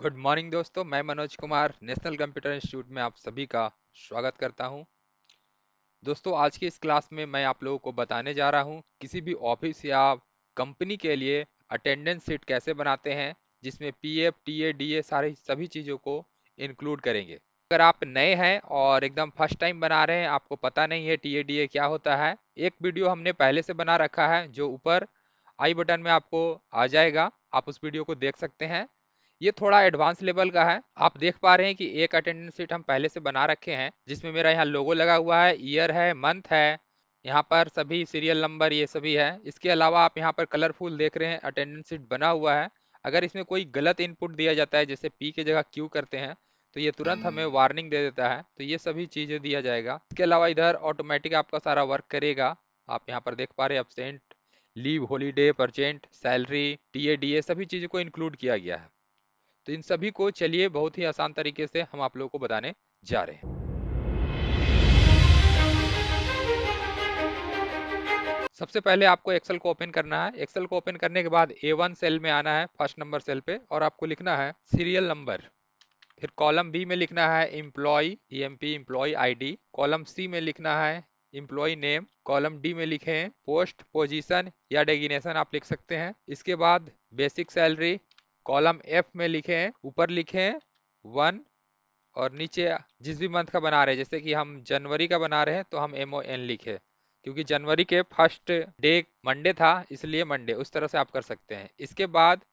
Good morning दोस्तों, मैं Manoj Kumar national computer institute में आप सभी का स्वागत करता हूं। दोस्तों, आज की इस क्लास में मैं आप लोगों को बताने जा रहा हूं किसी भी ऑफिस या कंपनी के लिए अटेंडेंस शीट कैसे बनाते हैं, जिसमें पीएफ, टीए, डीए सारी सभी चीज़ों को इंक्लूड करेंगे। अगर आप नए हैं और एकदम फर्स्ट टाइम बना रहे हैं, आपको पता नहीं है टीए डीए क्या होता है, एक वीडियो हमने पहले से बना रखा है जो ऊपर आई बटन में आपको आ जाएगा, आप उस वीडियो को देख सकते हैं। ये थोड़ा एडवांस लेवल का है। आप देख पा रहे हैं कि एक अटेंडेंस शीट हम पहले से बना रखे हैं, जिसमें मेरा यहाँ लोगो लगा हुआ है, ईयर है, मंथ है, यहाँ पर सभी सीरियल नंबर ये सभी है। इसके अलावा आप यहाँ पर कलरफुल देख रहे हैं, अटेंडेंस शीट बना हुआ है। अगर इसमें कोई गलत इनपुट दिया जाता है, जैसे पी की जगह क्यू करते हैं, तो ये तुरंत हमें वार्निंग दे देता है। तो ये सभी चीज़ें दिया जाएगा। इसके अलावा इधर ऑटोमेटिक आपका सारा वर्क करेगा। आप यहाँ पर देख पा रहे हैं absent, leave, holiday, present, salary, TA DA सभी चीज़ों को इंक्लूड किया गया है। तो इन सभी को चलिए बहुत ही आसान तरीके से हम आप लोगों को बताने जा रहे हैं। सबसे पहले आपको एक्सेल को ओपन करना है। एक्सेल को ओपन करने के बाद A1 सेल में आना है, फर्स्ट नंबर सेल पे, और आपको लिखना है सीरियल नंबर। फिर कॉलम बी में लिखना है employ, EMP employ ID. Column C में लिखना है एम्प्लॉय नेम। कॉलम डी में लिखें पोस्ट, पोजीशन या डेजिग्नेशन आप लिख सकते हैं। इसके बाद बेसिक सैलरी। कॉलम एफ में लिखें, ऊपर लिखें 1 और नीचे जिस भी मंथ का बना रहे हैं, जैसे कि हम जनवरी का बना रहे हैं तो हम MON लिखे, क्योंकि जनवरी के फर्स्ट डे मंडे था इसलिए मंडे, उस तरह से आप कर सकते हैं। इसके बाद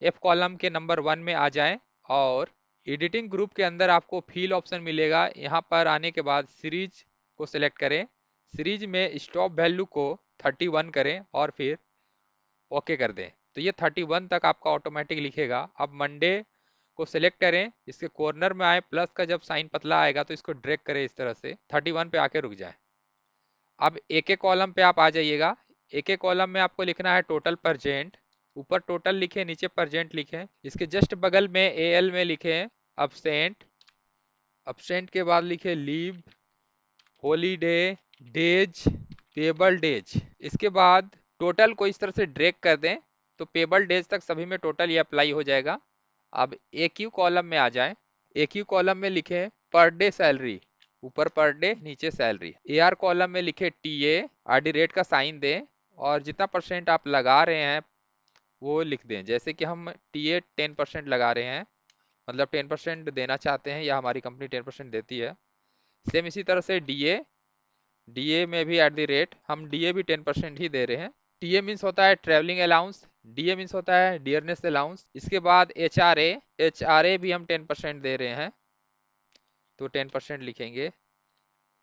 F कॉलम के नंबर 1 में आ जाएं और एडिटिंग ग्रुप के अंदर आपको फील ऑप्शन मिलेगा। यहाँ पर आने के बाद सीरीज को सिलेक्ट करें। सीरीज में स्टॉप वैल्यू को 31 करें और फिर ओके कर दें। तो ये 31 तक आपका ऑटोमेटिक लिखेगा। अब मंडे को सिलेक्ट करें, इसके कॉर्नर में आए, प्लस का जब साइन पतला आएगा तो इसको ड्रैग करें इस तरह से, 31 पे आके रुक जाए। अब एक एक कॉलम पे आप आ जाइएगा। एक एक कॉलम में आपको लिखना है टोटल परजेंट। ऊपर टोटल लिखें, नीचे परजेंट लिखें। इसके जस्ट बगल में AL में लिखें अब्सेंट। अब्सेंट के बाद लिखे leave, holiday, days, payable days. इसके बाद टोटल को इस तरह से ड्रैग कर दें तो पेबल डेज तक सभी में टोटल ये अप्लाई हो जाएगा। अब AQ कॉलम में आ जाएं। AQ कॉलम में लिखें पर डे सैलरी, ऊपर पर डे, नीचे सैलरी। AR कॉलम में लिखे TA, आरडी रेट का साइन दें और जितना परसेंट आप लगा रहे हैं वो लिख दें। जैसे कि हम TA 10% लगा रहे हैं, मतलब 10% देना चाहते हैं या हमारी कंपनी 10% देती है। सेम इसी तरह से डीए में भी एट द रेट हम डीए भी 10% ही दे रहे हैं। टीए मीन्स होता है ट्रेवलिंग अलाउंस, डीए मीन्स होता है डियरनेस अलाउंस। इसके बाद एचआरए भी हम 10% दे रहे हैं तो 10% लिखेंगे।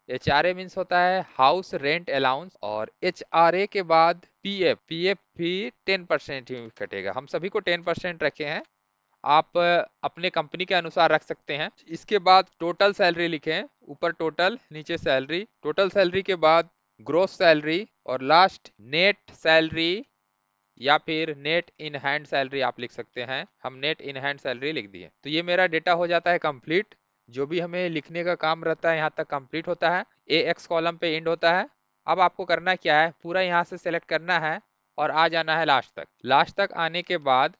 एचआरए मीन्स होता है हाउस रेंट अलाउंस। और एचआरए के बाद पीएफ भी 10% ही कटेगा। हम सभी को 10% रखे हैं, आप अपने कंपनी के अनुसार रख सकते हैं। इसके बाद टोटल सैलरी लिखें, ऊपर टोटल, नीचे सैलरी। टोटल सैलरी के बाद ग्रोस सैलरी और लास्ट नेट सैलरी या फिर नेट इन हैंड सैलरी आप लिख सकते हैं। हम नेट इन हैंड सैलरी लिख दिए तो ये मेरा डेटा हो जाता है कंप्लीट। जो भी हमें लिखने का काम रहता है यहाँ तक कंप्लीट होता है। AX कॉलम पे एंड होता है। अब आपको करना क्या है, पूरा यहाँ से सेलेक्ट करना है और आ जाना है लास्ट तक। लास्ट तक आने के बाद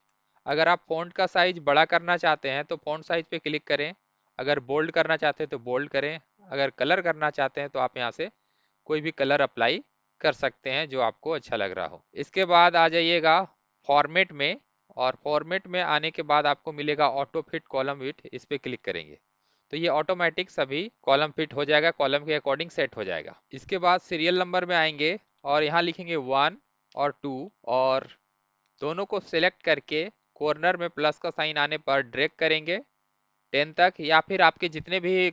अगर आप फॉन्ट का साइज बड़ा करना चाहते हैं तो फॉन्ट साइज पे क्लिक करें। अगर बोल्ड करना चाहते हैं तो बोल्ड करें। अगर कलर करना चाहते हैं तो आप यहाँ से कोई भी कलर अप्लाई कर सकते हैं जो आपको अच्छा लग रहा हो। इसके बाद आ जाइएगा फॉर्मेट में, और फॉर्मेट में आने के बाद आपको मिलेगा ऑटो फिट कॉलम विड्थ, इस पे क्लिक करेंगे तो ये ऑटोमेटिक सभी कॉलम फिट हो जाएगा, कॉलम के अकॉर्डिंग सेट हो जाएगा। इसके बाद सीरियल नंबर में आएंगे और यहाँ लिखेंगे 1 और 2 और दोनों को सिलेक्ट करके कॉर्नर में प्लस का साइन आने पर ड्रैग करेंगे 10 तक, या फिर आपके जितने भी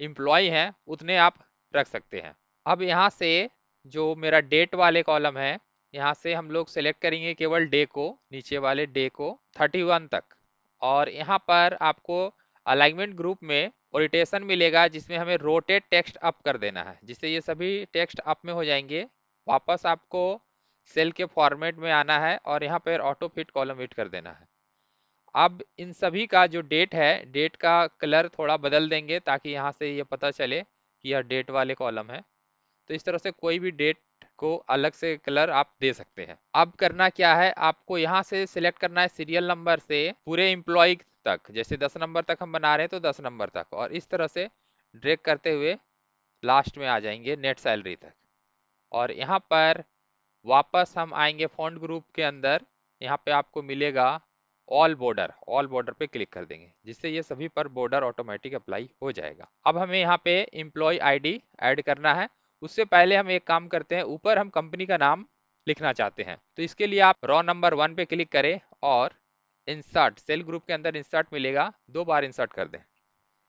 एम्प्लॉय हैं उतने आप रख सकते हैं। अब यहाँ से जो मेरा डेट वाले कॉलम है, यहाँ से हम लोग सेलेक्ट करेंगे केवल डे को, नीचे वाले डे को 31 तक। और यहाँ पर आपको अलाइनमेंट ग्रुप में ओरिएंटेशन मिलेगा जिसमें हमें रोटेट टेक्स्ट अप कर देना है, जिससे ये सभी टेक्स्ट अप में हो जाएंगे। वापस आपको सेल के फॉर्मेट में आना है और यहाँ पर ऑटो फिट कॉलम फिट कर देना है। अब इन सभी का जो डेट है, डेट का कलर थोड़ा बदल देंगे ताकि यहाँ से ये पता चले कि यह डेट वाले कॉलम है। तो इस तरह से कोई भी डेट को अलग से कलर आप दे सकते हैं। अब करना क्या है, आपको यहाँ से सिलेक्ट करना है सीरियल नंबर से पूरे एम्प्लॉय तक, जैसे 10 नंबर तक हम बना रहे हैं तो 10 नंबर तक, और इस तरह से ड्रैग करते हुए लास्ट में आ जाएंगे नेट सैलरी तक। और यहाँ पर वापस हम आएंगे फॉन्ट ग्रुप के अंदर, यहाँ पे आपको मिलेगा ऑल बॉर्डर पे क्लिक कर देंगे, जिससे ये सभी पर बॉर्डर ऑटोमेटिक अप्लाई हो जाएगा। अब हमें यहाँ पे एम्प्लॉय आईडी ऐड करना है। उससे पहले हम एक काम करते हैं, ऊपर हम कंपनी का नाम लिखना चाहते हैं, तो इसके लिए आप रॉ नंबर 1 पे क्लिक करें और इंसर्ट सेल ग्रुप के अंदर इंसर्ट मिलेगा, 2 बार इंसर्ट कर दें।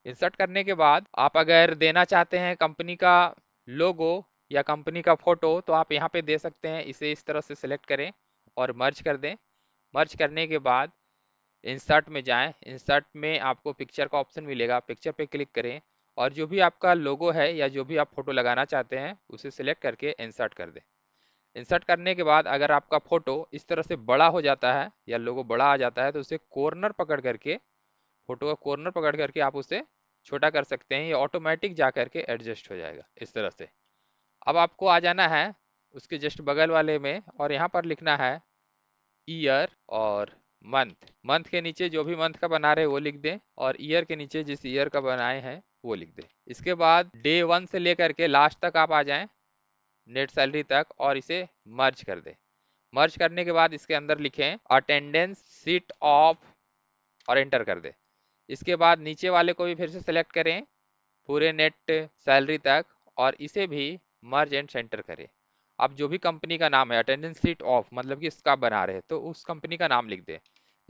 इंसर्ट करने के बाद आप अगर देना चाहते हैं कंपनी का लोगो या कंपनी का फोटो, तो आप यहाँ पे दे सकते हैं। इसे इस तरह से सिलेक्ट करें और मर्ज कर दें। मर्ज करने के बाद इंसर्ट में जाएं, इंसर्ट में आपको पिक्चर का ऑप्शन मिलेगा, पिक्चर पे क्लिक करें और जो भी आपका लोगो है या जो भी आप फोटो लगाना चाहते हैं उसे सिलेक्ट करके इंसर्ट कर दें। इंसर्ट करने के बाद अगर आपका फोटो इस तरह से बड़ा हो जाता है या लोगो बड़ा आ जाता है, तो उसे कॉर्नर पकड़ करके, फोटो का कॉर्नर पकड़ करके आप उसे छोटा कर सकते हैं, ये ऑटोमेटिक जा करके एडजस्ट हो जाएगा इस तरह से। अब आपको आ जाना है उसके जस्ट बगल वाले में और यहाँ पर लिखना है ईयर और मंथ। मंथ के नीचे जो भी मंथ का बना रहे वो लिख दें और ईयर के नीचे जिस ईयर का बनाए हैं वो लिख दें। इसके बाद डे 1 से लेकर के लास्ट तक आप आ जाएं नेट सैलरी तक और इसे मर्ज कर दें। मर्ज करने के बाद इसके अंदर लिखें अटेंडेंस सीट ऑफ और एंटर कर दें। इसके बाद नीचे वाले को भी फिर से सेलेक्ट करें पूरे नेट सैलरी तक और इसे भी मर्ज एंड सेंटर करें। अब जो भी कंपनी का नाम है अटेंडेंस सीट ऑफ मतलब कि इसका बना रहे तो उस कंपनी का नाम लिख दें।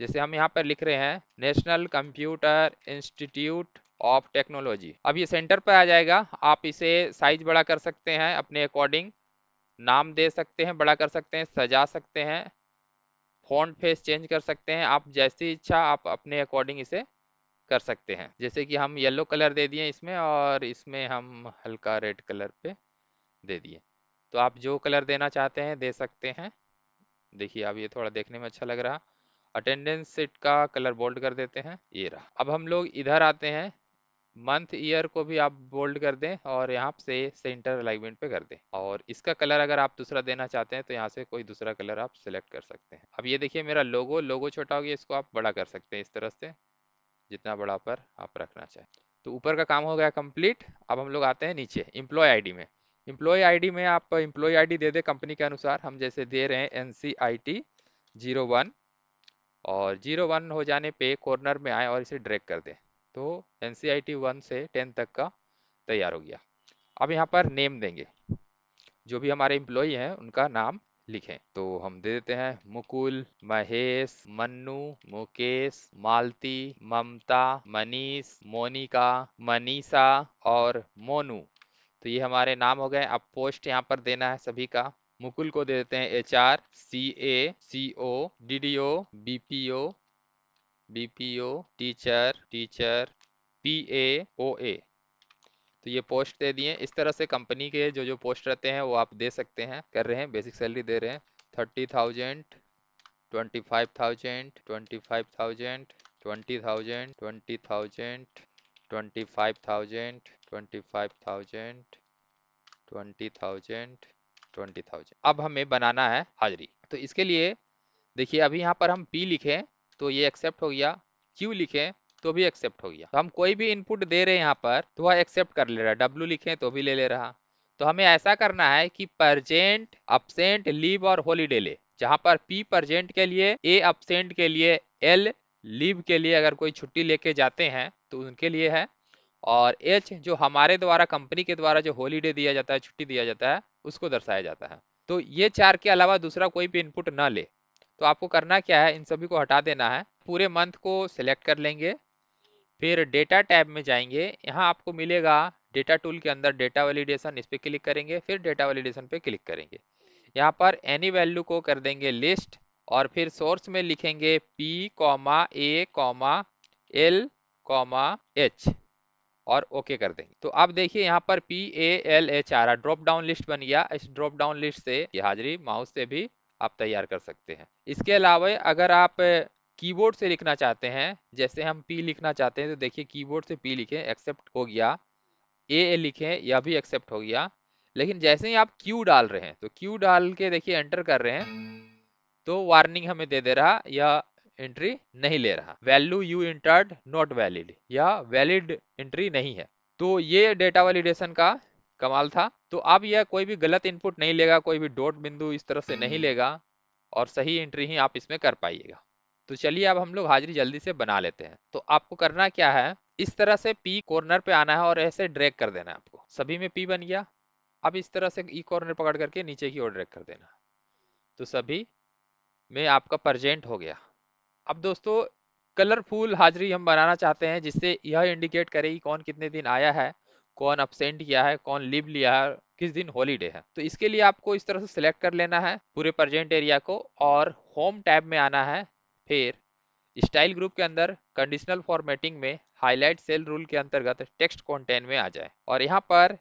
जैसे हम यहाँ पर लिख रहे हैं national computer institute of technology. अब ये सेंटर पर आ जाएगा। आप इसे साइज बड़ा कर सकते हैं अपने अकॉर्डिंग, नाम दे सकते हैं, बड़ा कर सकते हैं, सजा सकते हैं, फॉन्ट फेस चेंज कर सकते हैं। आप जैसी इच्छा आप अपने अकॉर्डिंग इसे कर सकते हैं। जैसे कि हम येलो कलर दे दिए इसमें और इसमें हम हल्का रेड कलर पे दे दिए। तो आप जो कलर देना चाहते हैं दे सकते हैं। देखिए अब ये थोड़ा देखने में अच्छा लग रहा। अटेंडेंस सीट का कलर बोल्ड कर देते हैं, ये रहा। अब हम लोग इधर आते हैं, मंथ ईयर को भी आप बोल्ड कर दें और यहाँ से सेंटर अलाइनमेंट पे कर दें और इसका कलर अगर आप दूसरा देना चाहते हैं तो यहाँ से कोई दूसरा कलर आप सिलेक्ट कर सकते हैं। अब ये देखिए मेरा लोगो छोटा हो गया, इसको आप बड़ा कर सकते हैं इस तरह से, जितना बड़ा पर आप रखना चाहें। तो ऊपर का काम हो गया कंप्लीट। अब हम लोग आते हैं नीचे एम्प्लॉय आईडी में। एम्प्लॉय आईडी में आप एम्प्लॉय आईडी दे दे कंपनी के अनुसार। हम जैसे दे रहे हैं NCIT 01 और 01 हो जाने पे कॉर्नर में आए और इसे ड्रैग कर दें तो NCIT 1 से 10 तक का तैयार हो गया। अब यहाँ पर नेम देंगे, जो भी हमारे एम्प्लॉय हैं उनका नाम लिखें। तो हम दे देते हैं मुकुल, महेश, मन्नू, मुकेश, मालती, ममता, मनीष, मोनिका, मनीषा और मोनू। तो ये हमारे नाम हो गए। अब पोस्ट यहाँ पर देना है सभी का। मुकुल को दे देते हैं HR, CA, CO, DDO, BPO, teacher, PA, OA। तो ये पोस्ट दे दिए। इस तरह से कंपनी के जो जो पोस्ट रहते हैं वो आप दे सकते हैं। कर रहे हैं, बेसिक सैलरी दे रहे हैं 30,000, 25,000, 25,000, 20,000, 20,000, 25,000, 25,000, 20,000, 20,000। अब हमें बनाना है हाजिरी। तो इसके लिए देखिए अभी यहाँ पर हम P लिखें तो ये एक्सेप्ट हो गया, Q लिखें तो भी एक्सेप्ट हो गया। तो हम कोई भी इनपुट दे रहे हैं यहाँ पर तो वह एक्सेप्ट कर ले रहा है। W लिखें तो भी ले ले रहा। तो हमें ऐसा करना है कि परजेंट, absent, लीव और हॉलीडे ले। जहाँ पर P परजेंट के लिए, A absent के लिए, L लीव के लिए अगर कोई छुट्टी लेके जाते हैं तो उनके लिए है, और H जो हमारे द्वारा कंपनी के द्वारा जो हॉलीडे दिया जाता है, छुट्टी दिया जाता है, उसको दर्शाया जाता है। तो ये 4 के अलावा दूसरा कोई भी इनपुट ना ले। तो आपको करना क्या है, इन सभी को हटा देना है। पूरे मंथ को सिलेक्ट कर लेंगे, फिर डेटा टैब में जाएंगे। यहाँ आपको मिलेगा डेटा टूल के अंदर डेटा वैलिडेशन, इस पे क्लिक करेंगे, फिर डेटा वैलिडेशन पे क्लिक करेंगे। यहाँ पर एनी वैल्यू को कर देंगे लिस्ट और फिर सोर्स में लिखेंगे P, A, L, H और ओके कर देंगे। तो अब देखिए यहाँ पर PALH आ रहा, ड्रॉप डाउन लिस्ट बन गया। इस ड्रॉप डाउन लिस्ट से ये हाजिरी माउस से भी आप तैयार कर सकते हैं। इसके अलावा अगर आप कीबोर्ड से लिखना चाहते हैं, जैसे हम P लिखना चाहते हैं तो देखिए कीबोर्ड से P लिखें, एक्सेप्ट हो गया। A लिखें, यह भी एक्सेप्ट हो गया। लेकिन जैसे ही आप Q डाल रहे हैं तो Q डाल के देखिए एंटर कर रहे हैं तो वार्निंग हमें दे दे रहा, यह एंट्री नहीं ले रहा, value you entered not valid, या वैलिड एंट्री नहीं है। तो ये डेटा वैलिडेशन का कमाल था। तो अब यह कोई भी गलत इनपुट नहीं लेगा, कोई भी डॉट बिंदु इस तरह से नहीं लेगा, और सही एंट्री ही आप इसमें कर पाइएगा। तो चलिए अब हम लोग हाजिरी जल्दी से बना लेते हैं। तो आपको करना क्या है, इस तरह से पी कॉर्नर पे आना है और ऐसे ड्रैग कर देना है आपको। सभी में पी बन गया। अब इस तरह से ई कॉर्नर पकड़ करके नीचे की ओर ड्रैग कर देना। तो सभी में आपका प्रेजेंट हो गया। अब दोस्तों कलरफुल हाजिरी हम बनाना चाहते हैं, जिससे यह इंडिकेट करे कि कौन कितने दिन आया है, कौन अपसेंट किया है, कौन लीव लिया है, किस दिन हॉलीडे है। तो इसके लिए आपको इस तरह से सिलेक्ट कर लेना है पूरे प्रेजेंट एरिया को, और होम टैब में आना है। फिर स्टाइल ग्रुप के अंदर कंडीशनल फॉर्मेटिंग में हाईलाइट सेल रूल के अंतर्गत टेक्स्ट कंटेंट में आ जाए, और यहाँ पर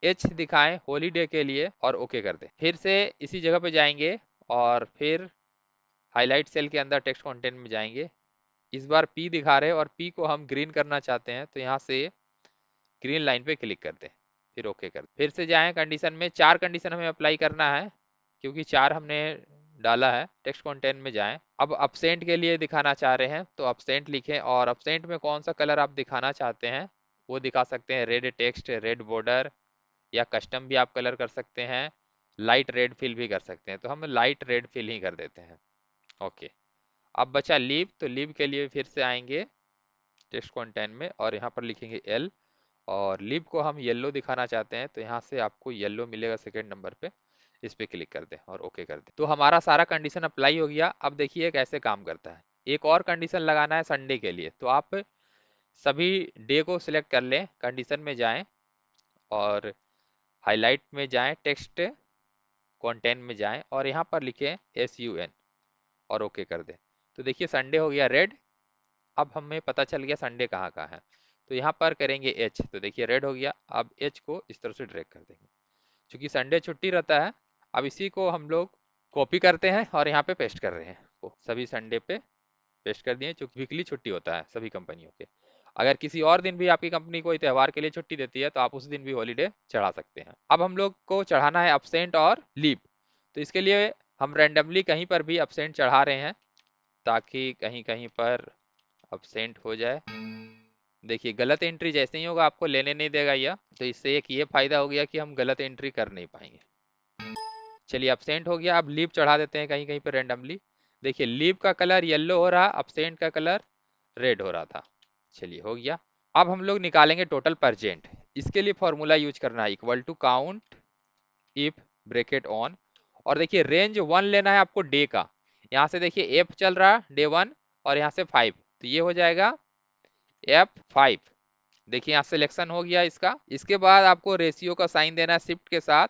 एच दिखाएं हॉलीडे के लिए और ओके कर दें। फिर से इसी जगह पे जाएंगे और फिर हाईलाइट सेल के अंदर टेक्स्ट कंटेंट में जाएंगे। इस बार पी दिखा रहे हैं और पी को हम ग्रीन करना चाहते हैं, तो यहाँ से ग्रीन लाइन पे क्लिक कर दें, फिर ओके कर दें। फिर से जाएं कंडीशन में, 4 कंडीशन हमें अप्लाई करना है, क्योंकि 4 हमने डाला है। टेक्स्ट कंटेंट में जाएं। अब अपसेंट के लिए दिखाना चाह रहे हैं तो अपसेंट लिखें, और अपसेंट में कौन सा कलर आप दिखाना चाहते हैं वो दिखा सकते हैं। रेड टेक्स्ट, रेड बॉर्डर, या कस्टम भी आप कलर कर सकते हैं, लाइट रेड फिल भी कर सकते हैं। तो हम लाइट रेड फिल ही कर देते हैं। ओके। अब बचा लीव, तो लीव के लिए फिर से आएंगे टेक्स्ट कंटेंट में और यहाँ पर लिखेंगे एल, और लीव को हम येलो दिखाना चाहते हैं, तो यहाँ से आपको येलो मिलेगा सेकेंड नंबर पे, इस पे क्लिक कर दें और ओके कर दें। तो हमारा सारा कंडीशन अप्लाई हो गया। अब देखिए कैसे काम करता है। एक और कंडीशन लगाना है संडे के लिए, तो आप सभी डे को सिलेक्ट कर लें, कंडीशन में जाएं और हाईलाइट में जाएं, टेक्स्ट कंटेंट में जाएं और यहाँ पर लिखें SUN और ओके कर दें। तो देखिए संडे हो गया रेड। अब हमें पता चल गया संडे कहाँ कहाँ है। तो यहाँ पर करेंगे एच, तो देखिए रेड हो गया। अब एच को इस तरह से ड्रैग कर देंगे, क्योंकि संडे छुट्टी रहता है। अब इसी को हम लोग कॉपी करते हैं और यहाँ पे पेस्ट कर रहे हैं। तो सभी संडे पे पेस्ट कर दिए, क्योंकि वीकली छुट्टी होता है सभी कंपनियों के। अगर किसी और दिन भी आपकी कंपनी कोई त्योहार के लिए छुट्टी देती है तो आप उस दिन भी हॉलीडे चढ़ा सकते हैं। अब हम लोग को चढ़ाना है अपसेंट और लीव। तो इसके लिए हम रैंडमली कहीं पर भी अपसेंट चढ़ा रहे हैं, ताकि कहीं कहीं पर अपसेंट हो जाए। देखिए गलत एंट्री जैसे ही होगा आपको लेने नहीं देगा यह। तो इससे एक ये फायदा हो गया कि हम गलत एंट्री कर नहीं पाएंगे। चलिए अपसेंट हो गया। अब लीव चढ़ा देते हैं कहीं कहीं पर रैंडमली। देखिए लीव का कलर येलो हो रहा, अपसेंट का कलर रेड हो रहा था। चलिए हो गया। अब हम लोग निकालेंगे टोटल परजेंट। इसके लिए फॉर्मूला यूज करना है, equal to count if bracket on, और देखिए रेंज 1 लेना है आपको डे का। यहाँ से देखिए एफ चल रहा डे 1 और यहाँ से 5, तो ये हो जाएगा F5। देखिए यहाँ सिलेक्शन हो गया इसका। इसके बाद आपको रेशियो का साइन देना है, शिफ्ट के साथ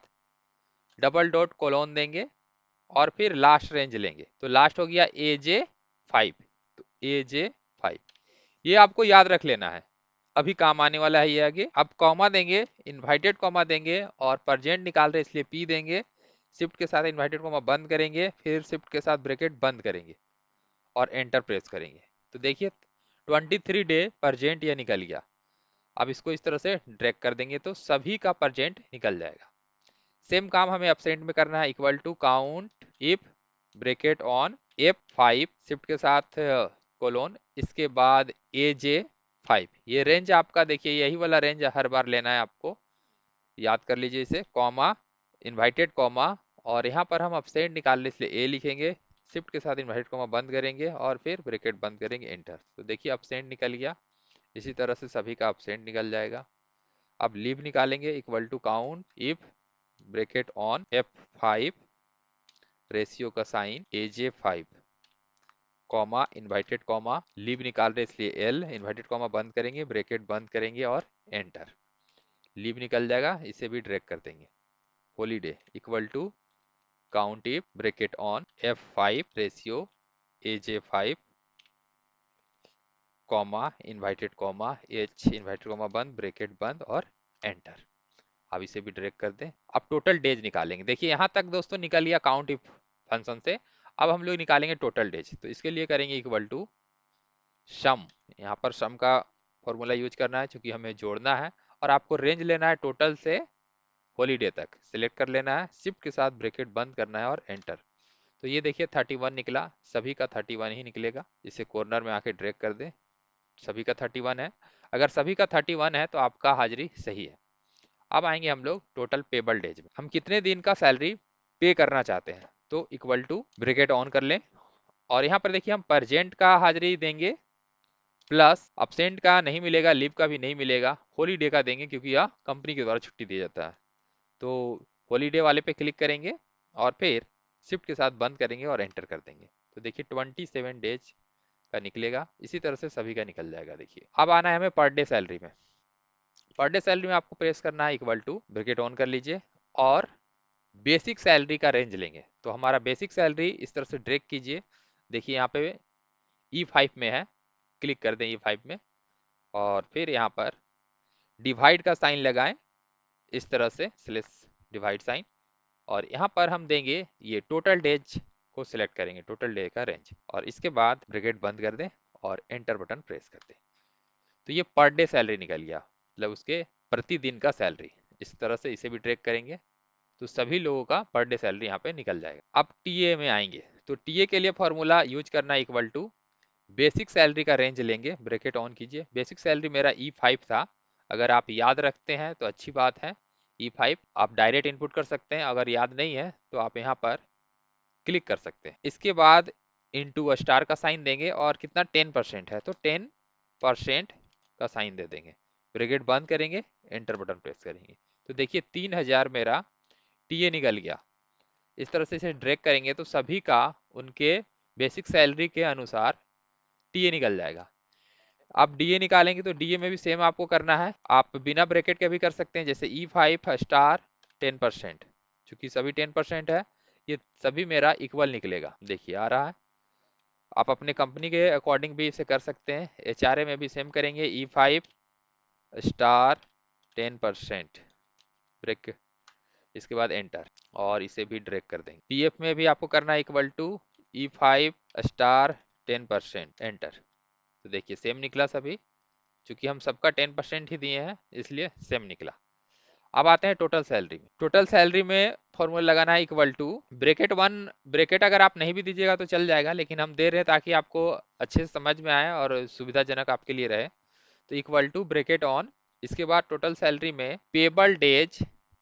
डबल डॉट कोलोन देंगे और फिर लास्ट रेंज लेंगे। तो लास्ट हो गया AJ5। तो AJ5 ये आपको याद रख लेना है, अभी काम आने वाला है ये आगे। अब कॉमा देंगे, इन्वाइटेड कॉमा देंगे, और परजेंट निकाल रहे इसलिए पी देंगे। शिफ्ट के साथ इन्वाइटेड कॉमा बंद करेंगे, फिर शिफ्ट के साथ ब्रैकेट बंद करेंगे और एंटर प्रेस करेंगे। तो देखिए 23 डे परजेंट ये निकल गया। अब इसको इस तरह से ड्रैग कर देंगे तो सभी का परजेंट निकल जाएगा। सेम काम हमें अपसेंट में करना है, equal to count if bracket on F5 shift के साथ कोलोन, इसके बाद AJ5। ये रेंज आपका देखिए यही वाला रेंज हर बार लेना है आपको, याद कर लीजिए इसे। कॉमा, इन्वाइटेड कॉमा, और यहाँ पर हम अपसेंट निकालने इसलिए A लिखेंगे, शिफ्ट के साथ इन्वाइटेड कॉमा बंद करेंगे और फिर ब्रैकेट बंद करेंगे, एंटर। तो देखिए अपसेंट निकल गया। इसी तरह से सभी का अपसेंट निकल जाएगा। अब लीव निकालेंगे, equal to count if bracket on F5 ratio का sign AJ5 comma invited comma, leave निकाल रहे इसलिए L, इन्वाइटेड कॉमा बंद करेंगे, ब्रैकेट बंद करेंगे और एंटर। लीव निकल जाएगा, इसे भी ड्रैग कर देंगे। Holiday equal to count if bracket on F5 ratio AJ5 comma invited comma H, invited comma बंद, ब्रैकेट बंद और एंटर। अब इसे भी ड्रैग कर दें। अब टोटल डेज निकालेंगे। देखिए यहाँ तक दोस्तों निकल गया काउंट इफ फंक्शन से। अब हम लोग निकालेंगे टोटल डेज। तो इसके लिए करेंगे इक्वल टू सम। यहाँ पर सम का फॉर्मूला यूज करना है क्योंकि हमें जोड़ना है, और आपको रेंज लेना है टोटल से हॉलीडे तक। सिलेक्ट कर लेना है, शिफ्ट के साथ ब्रैकेट बंद करना है और एंटर। तो ये देखिए 31 निकला, सभी का 31 ही निकलेगा। इसे कॉर्नर में आके ड्रैग कर दें, सभी का 31 है। अगर सभी का 31 है तो आपका हाजिरी सही है। अब आएंगे हम लोग टोटल पेबल डेज में, हम कितने दिन का सैलरी पे करना चाहते हैं। तो इक्वल टू ब्रैकेट ऑन कर लें, और यहाँ पर देखिए हम परजेंट का हाजिरी देंगे, प्लस अपसेंट का नहीं मिलेगा, लीव का भी नहीं मिलेगा, हॉलीडे का देंगे क्योंकि यह कंपनी के द्वारा छुट्टी दिया जाता है। तो हॉलीडे वाले पे क्लिक करेंगे और फिर शिफ्ट के साथ बंद करेंगे और एंटर कर देंगे। तो देखिए 27 डेज का निकलेगा, इसी तरह से सभी का निकल जाएगा। देखिए अब आना है हमें पर डे सैलरी में। पर डे सैलरी में आपको प्रेस करना है इक्वल टू, ब्रैकेट ऑन कर लीजिए और बेसिक सैलरी का रेंज लेंगे। तो हमारा बेसिक सैलरी इस तरह से ड्रैग कीजिए, देखिए यहाँ पे E5 में है, क्लिक कर दें E5 में, और फिर यहाँ पर डिवाइड का साइन लगाएं, इस तरह से स्लैश डिवाइड साइन, और यहाँ पर हम देंगे ये टोटल डेज को सिलेक्ट करेंगे, टोटल डे का रेंज, और इसके बाद ब्रैकेट बंद कर दें और एंटर बटन प्रेस कर दें। तो ये पर डे सैलरी निकल गया, मतलब उसके प्रतिदिन का सैलरी। इस तरह से इसे भी ट्रैक करेंगे तो सभी लोगों का पर डे सैलरी यहाँ पे निकल जाएगा। अब टीए में आएंगे, तो टीए के लिए फॉर्मूला यूज करना इक्वल टू बेसिक सैलरी का रेंज लेंगे, ब्रैकेट ऑन कीजिए। बेसिक सैलरी मेरा E5 था, अगर आप याद रखते हैं तो अच्छी बात है। E5 आप डायरेक्ट इनपुट कर सकते हैं, अगर याद नहीं है तो आप यहाँ पर क्लिक कर सकते हैं। इसके बाद इंटू स्टार का साइन देंगे, और कितना 10% है तो 10% का साइन दे देंगे, ब्रैकेट बंद करेंगे, एंटर बटन प्रेस करेंगे। तो देखिए 3000 मेरा टीए निकल गया। इस तरह से इसे ड्रैग करेंगे तो सभी का उनके बेसिक सैलरी के अनुसार टीए निकल जाएगा। आप डीए निकालेंगे तो डीए में भी सेम आपको करना है, आप बिना ब्रैकेट के भी कर सकते हैं, जैसे E5 स्टार 10%, चूंकि सभी 10% है, ये सभी मेरा इक्वल निकलेगा, देखिए आ रहा है। आप अपने कंपनी के अकॉर्डिंग भी इसे कर सकते हैं। HRA में भी सेम करेंगे, E5 स्टार 10%, ब्रेक, इसके बाद एंटर, और इसे भी ड्रैग कर देंगे। पीएफ में भी आपको करना है equal to E5 star 10%, enter. तो देखिए सेम निकला सभी, चूंकि हम सबका 10% ही दिए हैं इसलिए सेम निकला। अब आते हैं टोटल सैलरी में। टोटल सैलरी में फॉर्मूला लगाना है equal to bracket one, bracket अगर आप नहीं भी दीजिएगा तो चल जाएगा, लेकिन हम दे रहे हैं ताकि आपको अच्छे से समझ में आए और सुविधाजनक आपके लिए रहे। तो इक्वल टू ब्रैकेट ऑन, इसके बाद टोटल सैलरी में पेबल डेज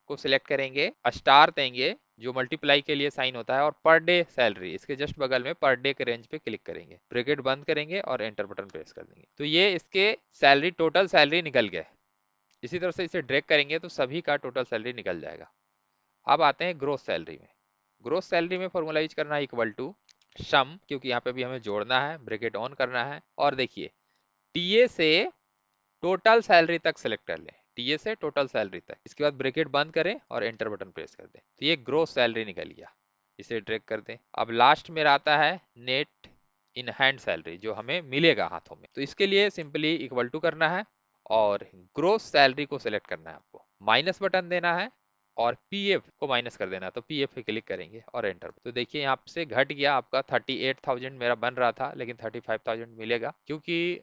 को सिलेक्ट करेंगे, स्टार देंगे जो मल्टीप्लाई के लिए साइन होता है, और पर डे सैलरी इसके जस्ट बगल में पर डे के रेंज पे क्लिक करेंगे, ब्रैकेट बंद करेंगे और एंटर बटन प्रेस कर देंगे। तो ये इसके सैलरी, टोटल सैलरी निकल गए। इसी तरह से इसे ड्रैग करेंगे तो सभी का टोटल सैलरी निकल जाएगा। अब आते हैं ग्रोस सैलरी में। ग्रोस सैलरी में फॉर्मूला यूज करना है इक्वल टू सम, क्योंकि यहाँ पे भी हमें जोड़ना है, ब्रैकेट ऑन करना है, और देखिए टीए से टोटल सैलरी तक सेलेक्ट कर लें, टीए से टोटल सैलरी तक, इसके बाद ब्रैकेट बंद करें और एंटर बटन प्रेस कर दें। तो ये ग्रोस सैलरी निकल गया, इसे ड्रैग कर दें। अब लास्ट में आता है नेट इन हैंड सैलरी, जो हमें मिलेगा हाथों में। तो इसके लिए सिंपली इक्वल टू करना है और ग्रोस सैलरी को सिलेक्ट करना है, आपको माइनस बटन देना है और पीएफ को माइनस कर देना है। तो पीएफ पे क्लिक करेंगे और एंटर। तो देखिए यहाँ से घट गया आपका 38,000 मेरा बन रहा था, लेकिन 35,000 मिलेगा, क्योंकि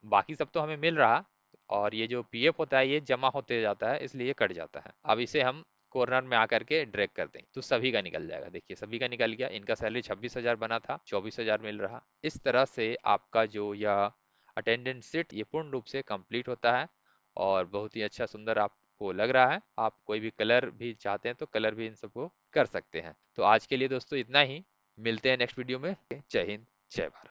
बाकी सब तो हमें मिल रहा, और ये जो पीएफ होता है ये जमा होते जाता है, इसलिए ये कट जाता है। अब इसे हम कॉर्नर में आकर के ड्रैग कर दें तो सभी का निकल जाएगा। देखिए सभी का निकल गया, इनका सैलरी 26,000 बना था, 24,000 मिल रहा। इस तरह से आपका जो यह अटेंडेंस शीट ये पूर्ण रूप से कंप्लीट होता है, और बहुत ही अच्छा सुंदर आपको लग रहा है। आप कोई भी कलर भी चाहते हैं तो कलर भी इन सबको कर सकते हैं। तो आज के लिए दोस्तों इतना ही, मिलते हैं नेक्स्ट वीडियो में। जय हिंद, जय भारत।